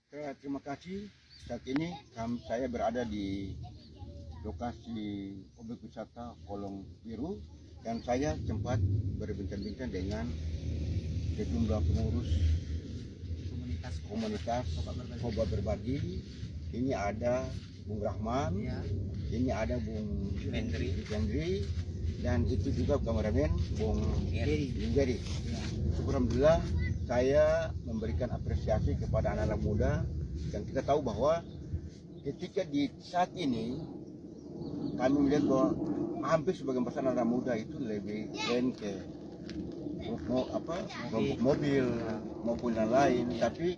Terima kasih. Saat ini saya berada di lokasi objek wisata Kolong Biru dan saya sempat berbincang-bincang dengan sejumlah pengurus komunitas Koba Berbagi. Ini ada Bung Rahman, ya. Ini ada Bung Hendri, dan itu juga kameramen Bung Geri. Ya. Alhamdulillah saya memberikan apresiasi kepada anak-anak muda, dan kita tahu bahwa ketika di saat ini kami melihat bahwa hampir sebagian besar anak muda itu lebih keren ke mobil maupun yang lain. Tapi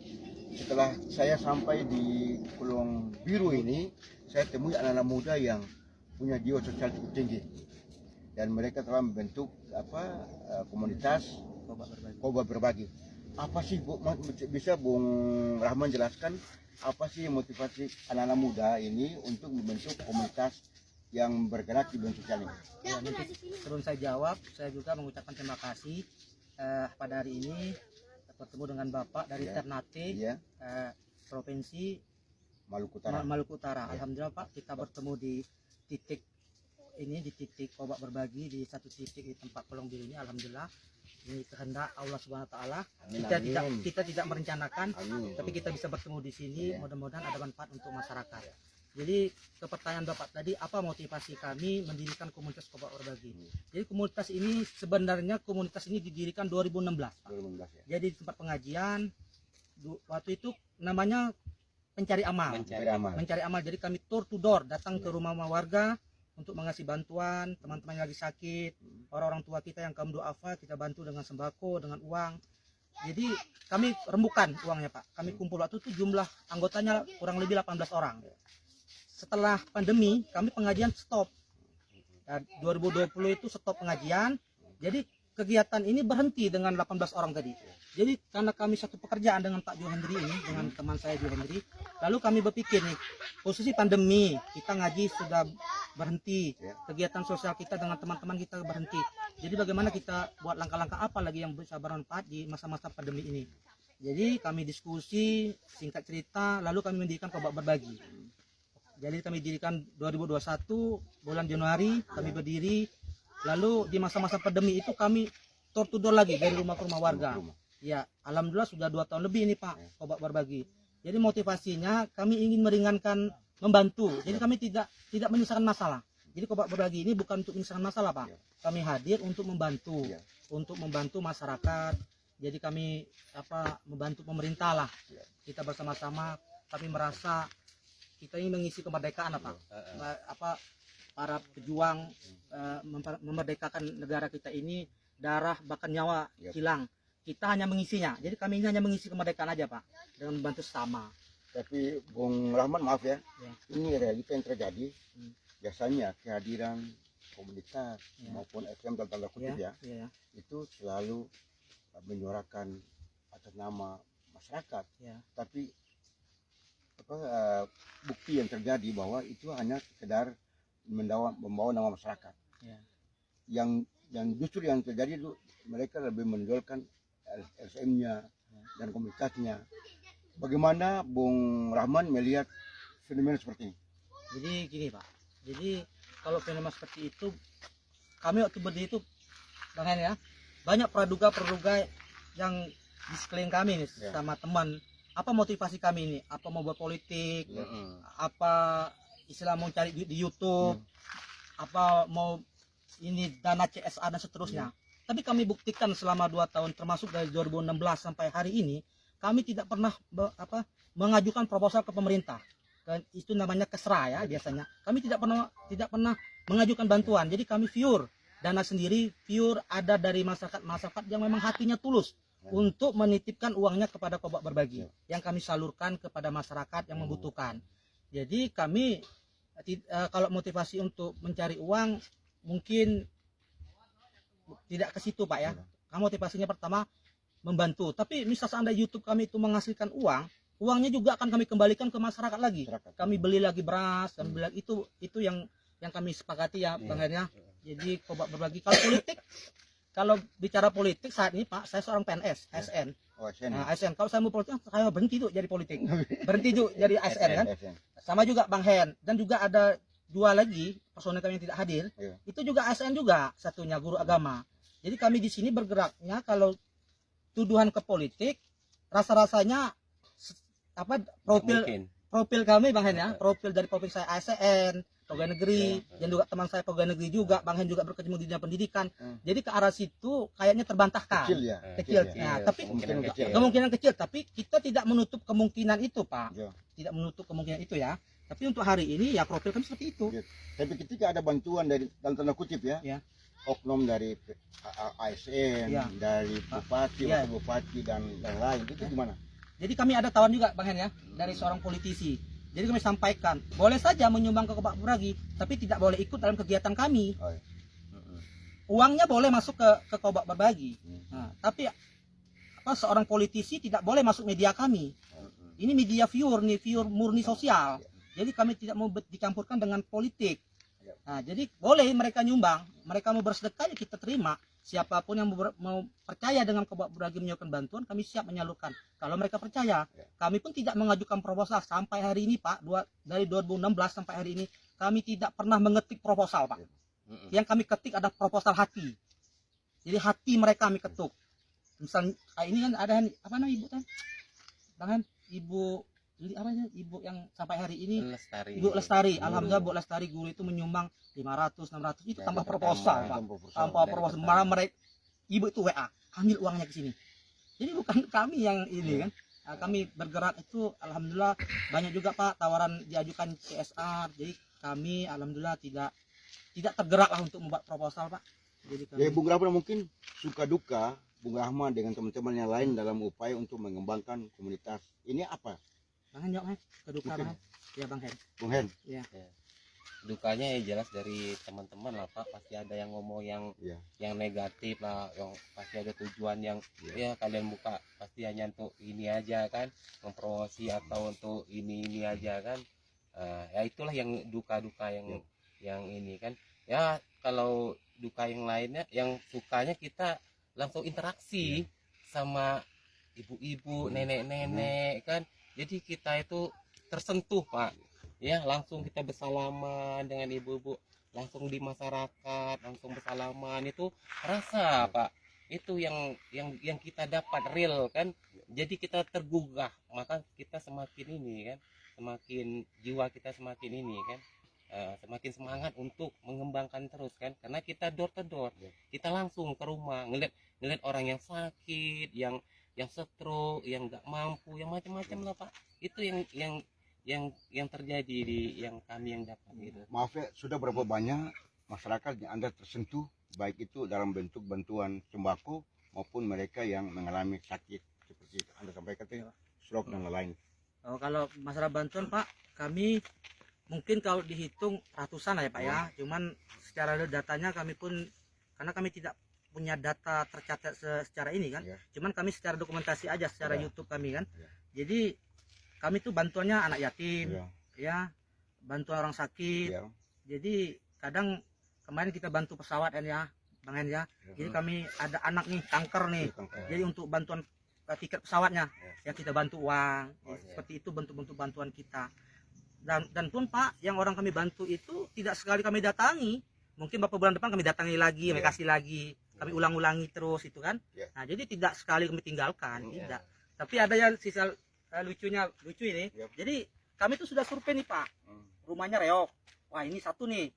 setelah saya sampai di Kolong Biru ini, saya temui anak-anak muda yang punya jiwa sosial cukup tinggi, dan mereka telah membentuk komunitas Koba Berbagi. Apa sih bisa Bung Rahman jelaskan apa sih motivasi anak-anak muda ini untuk membentuk komunitas yang bergerak di bidang sosial ini? Ya, nanti sebelum saya jawab, saya juga mengucapkan terima kasih pada hari ini bertemu dengan Bapak dari Ternate, Provinsi Maluku Utara. Alhamdulillah Pak, kita bertemu di titik ini, di titik Koba Berbagi, di satu titik di tempat Kolong Biru ini. Alhamdulillah, ini kehendak Allah Subhanahu Wa Taala. Kita tidak merencanakan, tapi kita bisa bertemu di sini. Mudah-mudahan ada manfaat untuk masyarakat. Jadi ke pertanyaan Bapak tadi, apa motivasi kami mendirikan komunitas Koba Berbagi? Jadi komunitas ini sebenarnya didirikan 2016, Pak. 2016 ya. Jadi di tempat pengajian waktu itu namanya pencari amal. Mencari amal. Jadi kami door to door, datang ke rumah warga untuk mengasih bantuan teman-teman yang lagi sakit, orang-orang tua kita yang kaum duafa, kita bantu dengan sembako, dengan uang. Jadi kami rembukan uangnya Pak. Kami kumpul waktu itu jumlah anggotanya kurang lebih 18 orang. Setelah pandemi kami pengajian stop. 2020 itu stop pengajian. Jadi kegiatan ini berhenti dengan 18 orang tadi. Jadi karena kami satu pekerjaan dengan Pak Johendri ini, dengan teman saya Johendri, lalu kami berpikir nih, posisi pandemi, kita ngaji sudah berhenti, kegiatan sosial kita dengan teman-teman kita berhenti. Jadi bagaimana kita buat langkah-langkah apa lagi yang bisa bermanfaat di masa-masa pandemi ini? Jadi kami diskusi, singkat cerita, lalu kami mendirikan Koba Berbagi. Jadi kami dirikan 2021 bulan Januari kami berdiri. Lalu di masa-masa pandemi itu kami door to door lagi dari rumah ke rumah warga. Ya, alhamdulillah sudah 2 tahun lebih ini Pak Koba Berbagi. Jadi motivasinya kami ingin meringankan, membantu. Jadi kami tidak menyelesaikan masalah. Jadi Koba Berbagi ini bukan untuk menyelesaikan masalah Pak. Kami hadir untuk membantu masyarakat. Jadi kami membantu pemerintah lah. Kita bersama-sama, kami merasa kita ingin mengisi kemerdekaan para pejuang memerdekakan negara kita ini, darah bahkan nyawa hilang. Kita hanya mengisinya. Jadi kami ini hanya mengisi kemerdekaan aja Pak, dengan membantu sesama. Tapi Bung Rahman maaf ya, ini realita yang terjadi. Biasanya kehadiran komunitas maupun SM dalam tanda kutip itu selalu menyuarakan atas nama masyarakat. Tapi bukti yang terjadi bahwa itu hanya sekedar membawa nama masyarakat. Yang justru yang terjadi itu mereka lebih menonjolkan LSM-nya dan komunitasnya. Bagaimana Bung Rahman melihat fenomena seperti ini? Jadi gini Pak, jadi kalau fenomena seperti itu, kami waktu berdiri itu banyak praduga yang di sekeliling kami nih, sama teman. Apa motivasi kami ini? Apa mau berpolitik? Apa istilah mau cari di YouTube? Apa mau ini dana CSA dan seterusnya? Tapi kami buktikan selama 2 tahun, termasuk dari 2016 sampai hari ini, kami tidak pernah mengajukan proposal ke pemerintah. Itu namanya kesra ya biasanya. Kami tidak pernah mengajukan bantuan. Jadi kami pure dana sendiri, pure ada dari masyarakat yang memang hatinya tulus untuk menitipkan uangnya kepada Koba Berbagi yang kami salurkan kepada masyarakat yang membutuhkan. Jadi kami kalau motivasi untuk mencari uang mungkin tidak ke situ Pak ya. Motivasinya pertama membantu. Tapi misal seandainya YouTube kami itu menghasilkan uang, uangnya juga akan kami kembalikan ke masyarakat lagi. Kami beli lagi beras, kami beli lagi, itu yang kami sepakati ya Bang Hernya. Jadi Koba Berbagi. Kalau politik kalau bicara politik saat ini Pak, saya seorang PNS, ASN. Oh, ASN. Nah, ASN. Kalau saya mau politik, saya berhenti tuh jadi politik. Berhenti tuh jadi ASN kan. Sama juga Bang Hen. Dan juga ada 2 lagi personel kami yang tidak hadir. Itu juga ASN juga, satunya guru agama. Jadi kami di sini bergeraknya kalau tuduhan ke politik, rasa-rasanya apa profil kami Bang Hen ya, profil dari profil saya ASN, pegawai negeri, dan juga teman saya pegawai negeri juga, Bang Hen juga berkecimpung di dunia pendidikan. Jadi ke arah situ kayaknya terbantahkan. Kecil ya. Nah, tapi kemungkinan kecil, tapi kita tidak menutup kemungkinan itu, Pak. Tidak menutup kemungkinan itu ya. Tapi untuk hari ini ya profil kami seperti itu. Tapi ketika ada bantuan dari dalam tanda kutip ya, oknum dari ASN, dari bupati, wakil bupati dan lain itu gimana? Jadi kami ada tawaran juga Bang Hen ya, dari seorang politisi. Jadi kami sampaikan, boleh saja menyumbang ke Kobak Berbagi, tapi tidak boleh ikut dalam kegiatan kami. Uangnya boleh masuk ke Kobak Berbagi. Nah, tapi seorang politisi tidak boleh masuk media kami. Ini media viewer murni sosial. Jadi kami tidak mau dicampurkan dengan politik. Nah, jadi boleh mereka nyumbang, mereka mau bersedekah ya kita terima. Siapapun yang mau percaya dengan Kobak Berbagi menyalurkan bantuan, kami siap menyalurkan. Kalau mereka percaya, kami pun tidak mengajukan proposal sampai hari ini, Pak. Dari 2016 sampai hari ini, kami tidak pernah mengetik proposal, Pak. Yang kami ketik ada proposal hati. Jadi hati mereka kami ketuk. Misal ini kan ada apa namanya Ibu kan? Bahkan Ibu yang sampai hari ini Ibu Lestari. Alhamdulillah Bu Lestari guru itu menyumbang 500 600 itu tanpa proposal Pak. Tanpa proposal. Malah mereka Ibu itu WA, ambil uangnya ke sini. Jadi bukan kami yang ini kan. Nah, kami bergerak itu alhamdulillah banyak juga Pak tawaran diajukan CSR. Jadi kami alhamdulillah tidak tergerak lah untuk membuat proposal Pak. Jadi kami... Bung Rahman mungkin suka duka Bung Rahman dengan teman-teman yang lain dalam upaya untuk mengembangkan komunitas ini apa? Bang Hen, keduka Bang Hen. Ya Bang Hen. Bung Hen. Ya. Dukanya ya jelas dari teman-teman lah Pak, pasti ada yang ngomong yang negatif lah, yang pasti ada tujuan yang ya kalian buka pasti hanya untuk ini aja kan, mempromosi atau untuk ini aja kan. Ya itulah yang duka-duka yang ini kan. Ya kalau duka yang lainnya, yang sukanya kita langsung interaksi sama ibu-ibu, nenek-nenek kan. Jadi kita itu tersentuh Pak, ya langsung kita bersalaman dengan ibu-ibu, langsung di masyarakat, langsung bersalaman itu rasa Pak, itu yang kita dapat real kan. Jadi kita tergugah, maka kita semakin ini kan, semakin jiwa kita semakin ini kan, semakin semangat untuk mengembangkan terus kan, karena kita door to door, kita langsung ke rumah ngeliat orang yang sakit, yang stroke, yang nggak mampu, yang macam-macam lah Pak. Itu yang terjadi di yang kami yang dapat gitu. Maaf ya, sudah berapa banyak masyarakat yang Anda tersentuh, baik itu dalam bentuk bantuan sembako maupun mereka yang mengalami sakit seperti Anda sampaikan tadi, stroke dan lain-lain. Oh, kalau masalah bantuan Pak, kami mungkin kalau dihitung ratusan lah ya Pak ya. Cuman secara datanya kami pun, karena kami tidak punya data tercatat secara ini kan, cuman kami secara dokumentasi aja secara YouTube kami kan. Jadi kami tuh bantuannya anak yatim, ya bantuan orang sakit. Jadi kadang kemarin kita bantu pesawat kan ya Bang Hen ya. Jadi kami ada anak nih kanker nih, jadi untuk bantuan tiket pesawatnya ya kita bantu uang. Seperti itu bentuk-bentuk bantuan kita. Dan pun Pak, yang orang kami bantu itu tidak sekali kami datangi, mungkin beberapa bulan depan kami datangi lagi, kami kasih lagi, kami ulang-ulangi terus itu kan. Nah jadi tidak sekali kami tinggalkan, tidak. Tapi ada yang sisa lucu ini. Jadi kami tuh sudah survei nih Pak, rumahnya reok. Wah ini satu nih,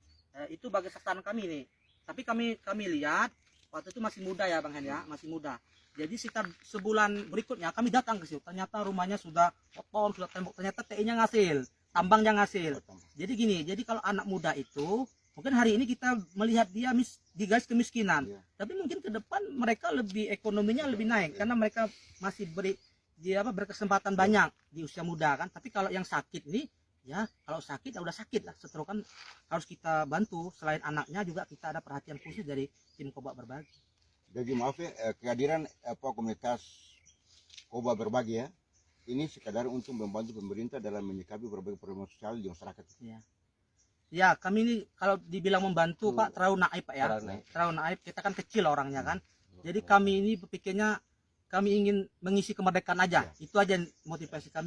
itu bagi sasaran kami nih. Tapi kami lihat waktu itu masih muda ya Bang Hen ya, masih muda. Jadi sekitar sebulan berikutnya kami datang ke situ, ternyata rumahnya sudah kotor, sudah tembok, ternyata TI-nya ngasil, tambangnya ngasil. Jadi gini, jadi kalau anak muda itu mungkin hari ini kita melihat dia di garis kemiskinan, tapi mungkin ke depan mereka lebih ekonominya lebih naik karena mereka masih berkesempatan banyak di usia muda kan. Tapi kalau yang sakit nih ya, kalau sakit ya udah sakit lah, stroke kan harus kita bantu. Selain anaknya juga kita ada perhatian khusus dari tim Kobak Berbagi. Jadi maaf ya, kehadiran komunitas Kobak Berbagi ya, ini sekadar untuk membantu pemerintah dalam menyikapi berbagai problem sosial di masyarakat. Ya kami ini kalau dibilang membantu Pak terlalu naif Pak ya, terlalu naif. Kita kan kecil orangnya kan. Jadi kami ini berpikirnya kami ingin mengisi kemerdekaan aja. Itu aja motivasi kami.